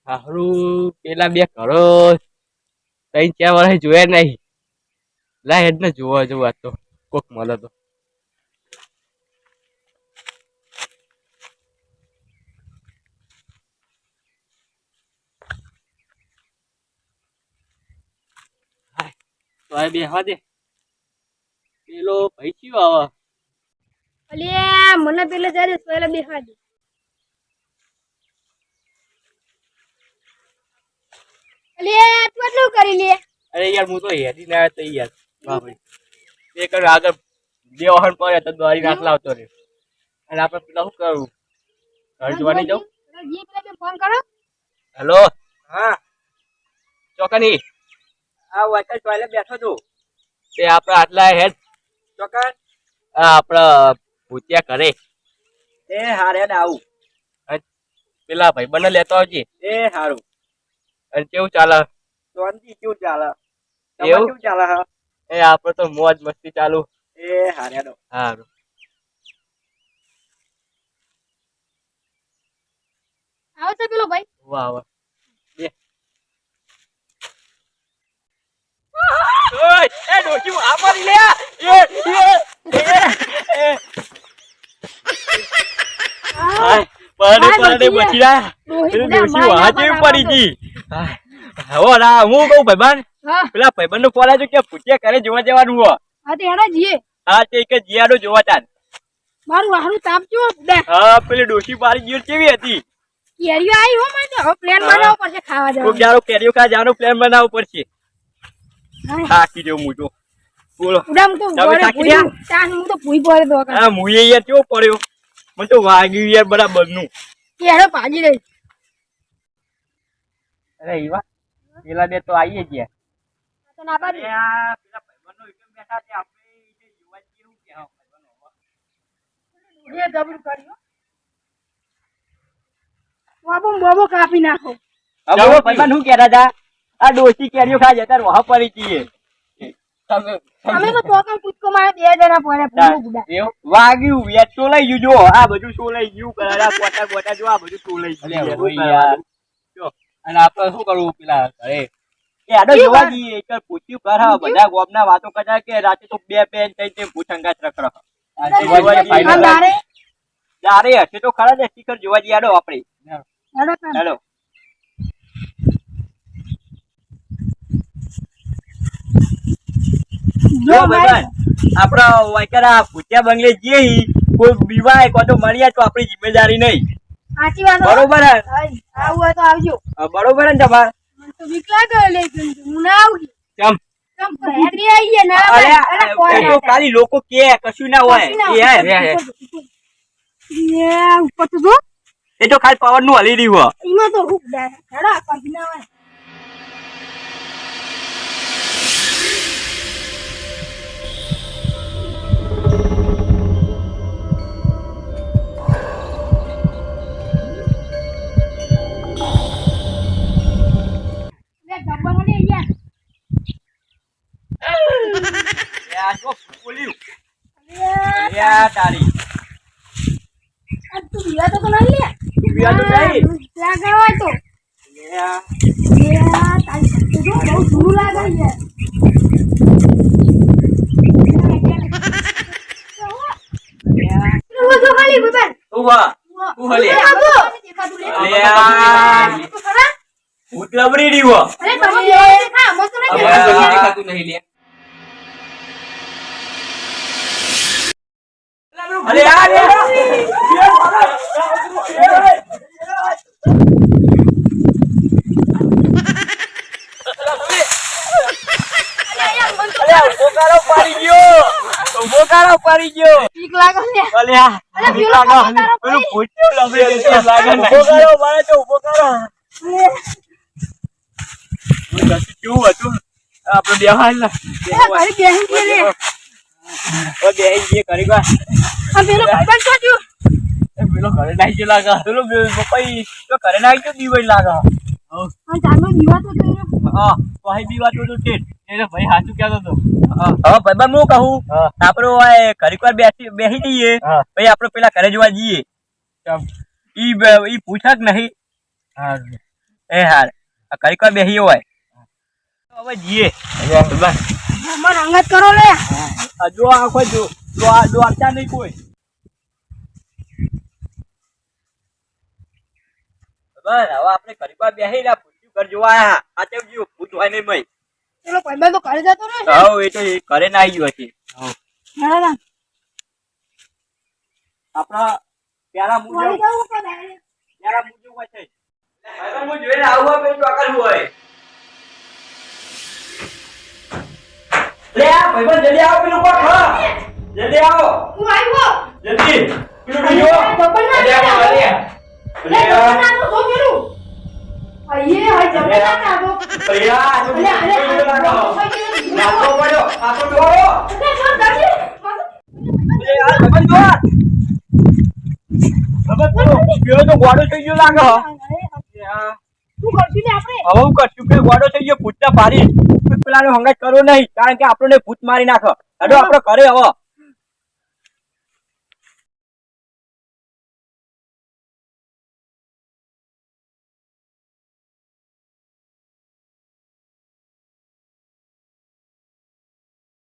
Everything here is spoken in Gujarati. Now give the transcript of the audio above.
હારું પેલા બે ઘરો 3-4 વર્ષ જોયા નહીં. લા હેડ ને જોવા જવું આ તો કોક મળે તો. તો બે હવા દે પેલો ભાઈ કયો આવે. અલ્યા મને પેલે જાય સોયલા બેહવા દે. અલ્યા તું એટલું કરી લે. અરે યાર હું તો હેડી ના આવ્યો તો યાર. વાહ ભાઈ એક આગળ બે વાહન પડે તો દોરી નાખ લાવતો રે. અને આપણે પેલા શું કરવું ઘર જોવા નહીં જાઉં. જી પેલા ફોન કરો. હેલો હા ચોકની આ વાટલ ટોયલેટ બેઠો છું તે આપણે આટલા હેડ ચોકન આપણે ભૂતિયા કરે એ હારે ને આવું પેલા ભાઈ બને લેતો આવજે એ હારું. અને કેવું ચાલે શાંતિ કેવું ચાલે કેવું ચાલે હા એ આપણે તો મોજ મસ્તી ચાલુ એ હારે નો હારું. આવો તો પેલો ભાઈ. વાહ વાહ બે ઓય એ ડોશી આ મારી લે પડે બચી રહ્યા ડોશી વાહ જેવી પડી ગઈ. હવે ના હું કહું ભાઈબંધ પેલા ભાઈબંધ નું ફોન આવ્યો કે પૂછ્યા કરે જોવા જવાનું હો. હા તે હેડા જીએ. હા તે કે જીયાડો જોવા ચાલ. મારું વાહરું તાપ જો દે. હા પેલી ડોશી મારી ગીર કેવી હતી. કેરીઓ આવી હો મને હવે પ્લાન બનાવવો પડશે ખાવા જવાનો. ખૂબ જારો કેરીઓ ખા જવાનો પ્લાન બનાવવો પડશે. થાકી જેવું મૂજો બોલો ઉડામ તો તમે થાકી રહ્યા તાન હું તો ભૂઈ પડે તો હા મુએ યાર કેવો પડ્યો મને તો વાગ્યું યાર બરાબર નું. કેરો ભાજી રહી. અરે ઈવા પેલા બે તો આવીએ ગયા તો ના પાડી. પેલા ભાઈબંધો એકદમ બેઠા છે આપણે ઈ જોવા જેવું કે હા ભાઈબંધો એ ગબરું કર્યો. બાબો કાપી નાખો. હવે ભાઈબંધ શું કહેતા હતા આ ડોશી કેરીઓ ખાય જતા રોહ પડી ગઈ અમે તો તોકમ કૂદકો મારે 2 જણા પડે પૂરો ગુડા. એવું વાગ્યું યાર ચોલાઈ ગયું જો આ બધું ચોલાઈ ગયું કરા કોટા કોટા જો આ બધું ચોલાઈ ગયું યાર જો. અને આપણે શું કરવું પેલા ઘરે એ આડો જોવા જઈએ એક પૂછ્યું કર હા બધા ગોમના વાતો કરતા કે રાતે તો 2 પેન થઈ તે ભૂતંગાત રખડો જારે હશે તો ખરા જ સ્ટીકર જોવા જઈએ આડો આપણે હેલો જો ભાઈ આપડા વાયકરા ભૂતિયા બંગલે જઈએ કોઈ બીવાય કોઈ તો મળ્યા તો આપણી જિમ્મેદારી નહીં. સાચી વાત બરોબર હે આવું હોય તો આવજો. બરોબર ને તમાર તો વિકલા ગયો લે હું ના આવું કેમ ભેગરી આવીએ ના અરે તો ખાલી લોકો કે કશું ના હોય એ ઉપર તો જો એ તો ખાલી પાવર નું હલી રહ્યું ઈમાં તો હું હેડા કાઢી ના હોય. તારી તું વિવા તો ના લે વિવા તો નહીં લાગે હોય તો તારી તો જો બહુ દૂર લાગે છે. તું જો ખાલી બબન ઉવા ઉહલે ભૂત લબડી રહ્યો. અરે તમે દેખા મત નહીં દેખાતું નહીં લે. અરે યાર પાડી ગયો ઠીક લાગે છે. અલ્યા પેલું ભૂત લબડી લાગે ઉભો કરો મારે તો ઉભો કરો. કેવું હતું આપણે બેહાલ ના મારી બેહી ગઈ રે. ઓ બેહી ગઈ કરી ગા આ પેલો ભાઈબંધ છોડ્યો. એ પેલો ઘરે નાઈ ગયો લાગે પેલો પપ્પા તો ઘરે નાઈ ગયો દીવાઈ લાગે. આ જાનો દીવાતો તો રે. હા ભાઈ દીવાતો તો છે એને ભાઈ સાચું કહેતો તો. હા ભાઈબંધ હું કહું આપણો ઘડીક વાર બેસી જઈએ પછી આપણે પેલા ઘરે જોવા જઈએ ઈ પૂછક નહીં. એ હાર આ કઈ કઈ બેહી હોય હવે જીએ અમાર અંગત કરો લે જો આખો જો દોડતા નહીં કોઈ બસ હવે આપણે ગરીબા બેહી રહ્યા પૂછ્યું ઘર જોવા આયા આ તેમ જીવ ભૂત હોય નહીં મય પેલો ભાઈબંધ તો ઘરે જતો ને હા એ તો ઘરે ના આવી ગયો છે હેડા આપણા પ્યારા મુજબ વાળી જાવું કે ડાયરેક્ટ પ્યારા મુજબ હોય છે હવે હું જોઈને આવું હોય તો અકલ હોય લે આ ભાઈબંધ જલ્દી આવો પેલું કોક હા જલ્દી આવો હું આવ્યો જલ્દી પેલું બીજો જબર ના જલ્દી આવો લે જબર ના તો જો પેલું આયે હાય જબર ના કાગો ભૈયા તો અલે અલે નાતો પડ્યો આતો ડોરો અલે જો દાદી અરે આ ભાઈબંધ જો હવે પેલો તો ગોડો થઈ ગયો લાગે શું કરશું ને આપણે હવે હું કરશું કે ગોડો થઈ ગયો ભૂતના પારી પેલાનો હંગાત કરવો નહીં કારણ કે આપણને ભૂત મારી નાખો હેડો આપણે ઘરે હવે